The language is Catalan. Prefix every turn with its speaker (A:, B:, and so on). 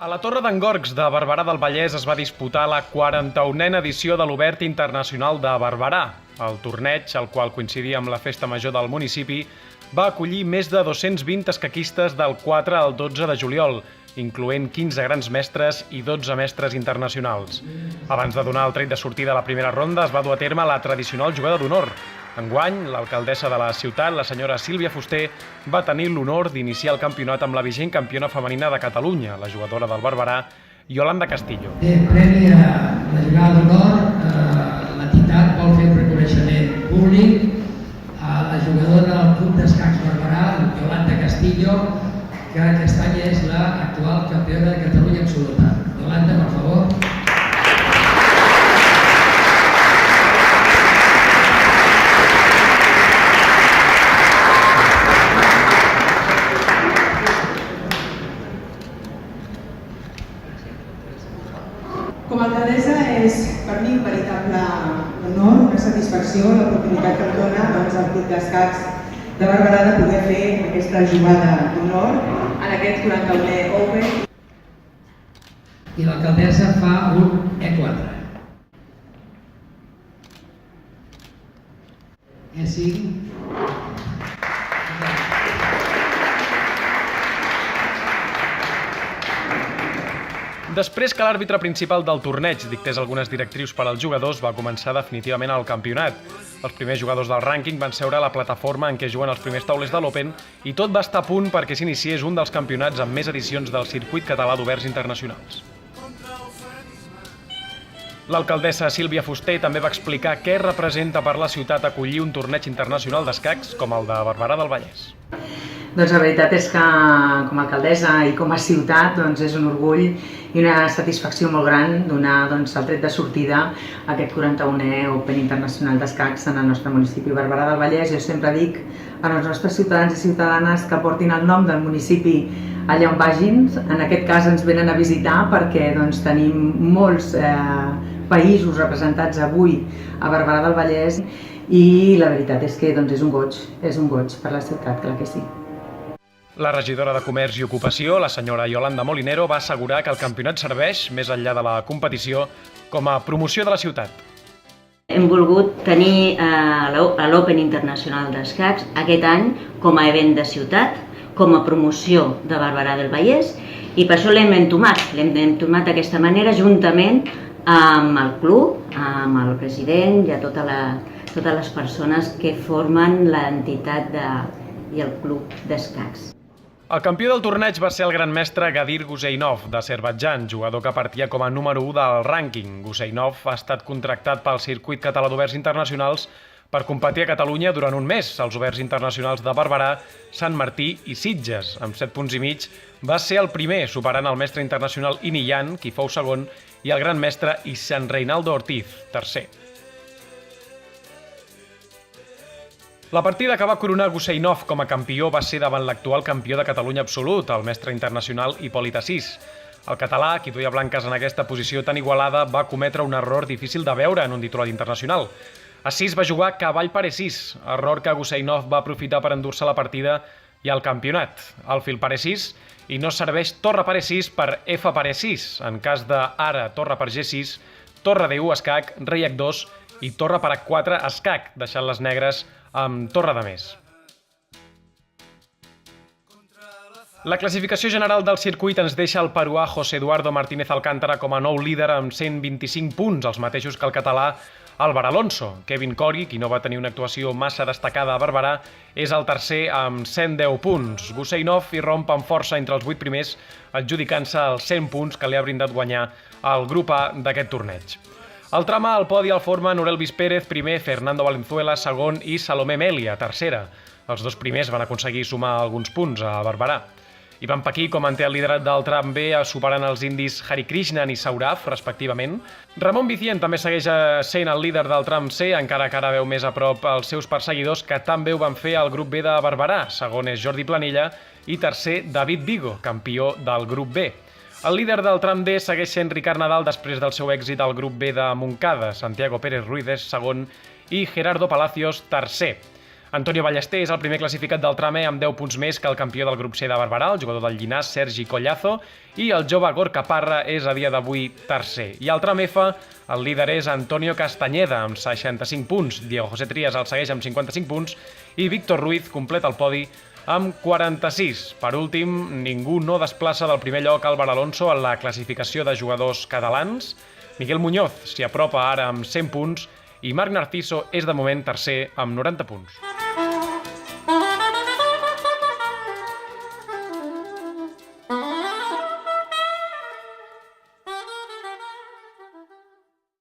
A: A la Torre d'en Gorgs de Barberà del Vallès es va disputar la 41a edició de l'Obert Internacional de Barberà. El torneig, el qual coincidia amb la festa major del municipi, va acollir més de 220 escaquistes del 4 al 12 de juliol, incloent 15 grans mestres i 12 mestres internacionals. Abans de donar el tret de sortida a la primera ronda, es va dur a terme la tradicional jugada d'honor. Enguany, l'alcaldessa de la ciutat, la senyora Sílvia Fuster, va tenir l'honor d'iniciar el campionat amb la vigent campiona femenina de Catalunya, la jugadora del Barberà, Yolanda Castillo.
B: Premi a la jugada d'honor, l'entitat vol fer un reconeixement públic a la jugadora del Club d'Escacs Barberà, Yolanda Castillo, que aquest any és l'actual campiona de Catalunya absoluta. Yolanda, per favor.
C: Com a alcaldessa és per mi un veritable honor, una satisfacció, l'oportunitat que em dona al Club d'Escacs de Barberà de poder fer aquesta jugada d'honor en aquest 41è Open.
B: I l'alcaldessa fa un E4. E5.
A: Després que l'àrbitre principal del torneig dictés algunes directrius per als jugadors, va començar definitivament el campionat. Els primers jugadors del rànquing van seure a la plataforma en què juguen els primers taulers de l'Open i tot va estar a punt perquè s'iniciés un dels campionats amb més edicions del circuit català d'oberts internacionals. L'alcaldessa Sílvia Fuster també va explicar què representa per la ciutat acollir un torneig internacional d'escacs com el de Barberà del Vallès.
C: Doncs la veritat és que com a alcaldessa i com a ciutat és un orgull i una satisfacció molt gran donar el tret de sortida a aquest 41è Open Internacional d'Escacs en el nostre municipi Barberà del Vallès. Jo sempre dic als nostres ciutadans i ciutadanes que portin el nom del municipi allà on vagin. En aquest cas ens venen a visitar perquè tenim molts països representats avui a Barberà del Vallès i la veritat és que és un goig per la ciutat, clar que sí.
A: La regidora de Comerç i Ocupació, la senyora Yolanda Molinero, va assegurar que el campionat serveix, més enllà de la competició, com a promoció de la ciutat.
D: Hem volgut tenir l'Open Internacional d'Escacs aquest any com a event de ciutat, com a promoció de Barberà del Vallès, i per això l'hem entomat d'aquesta manera, juntament amb el club, amb el president i a totes les persones que formen l'entitat i el club d'escacs.
A: El campió del torneig va ser el gran mestre Gadir Guseinov, d'Azerbaidjan, jugador que partia com a número 1 del rànquing. Guseinov ha estat contractat pel circuit català d'oberts internacionals per competir a Catalunya durant un mes. Els oberts internacionals de Barberà, Sant Martí i Sitges, amb 7 punts i mig, va ser el primer, superant el mestre internacional Iniyan, qui fou segon, i el gran mestre San Reinaldo Ortiz, tercer. La partida que va coronar Guseinov com a campió va ser davant l'actual campió de Catalunya absolut, el mestre internacional Hipòlit Asís. El català, qui duia blanques en aquesta posició tan igualada, va cometre un error difícil de veure en un titulat internacional. Asís va jugar cavall per E6, error que Guseinov va aprofitar per endur-se la partida i el campionat. Alfil per E6 i no serveix torre per E6 per F per E6, en cas de ara torre per G6, torre D1 escac, rei H2 i torre per H4 escac, deixant les negres amb torre de més. La classificació general del circuit ens deixa el peruà José Eduardo Martínez Alcántara com a nou líder amb 125 punts, els mateixos que el català Álvaro Alonso. Kevin Cori, qui no va tenir una actuació massa destacada a Barberà, és el tercer amb 110 punts. Guseinov irromp amb força entre els 8 primers, adjudicant-se els 100 punts que li ha brindat guanyar el grup A d'aquest torneig. El tram A al podi el formen Orel Vispérez, primer, Fernando Valenzuela, segon, i Salomé Melia, tercera. Els dos primers van aconseguir sumar alguns punts a Barberà. Ivan Paquí, com manté el liderat del tram B, superant els indis Hari Krishnan i Saurav, respectivament. Ramon Vicient també segueix sent el líder del tram C, encara que ara veu més a prop els seus perseguidors, que també ho van fer al grup B de Barberà. Segon és Jordi Planella i tercer David Vigo, campió del grup B. El líder del tram D segueix sent Ricard Nadal després del seu èxit al grup B de Montcada. Santiago Pérez Ruiz és segon i Gerardo Palacios tercer. Antonio Ballester és el primer classificat del tram E amb 10 punts més que el campió del grup C de Barberà, el jugador del Llinàs, Sergi Collazo, i el jove Gorka Parra és a dia d'avui tercer. I al tram F, el líder és Antonio Castañeda amb 65 punts, Diego José Trias el segueix amb 55 punts i Víctor Ruiz completa el podi amb 46. Per últim, ningú no desplaça del primer lloc Álvaro Alonso en la classificació de jugadors catalans. Miguel Muñoz s'hi apropa ara amb 100 punts i Marc Narciso és de moment tercer amb 90 punts.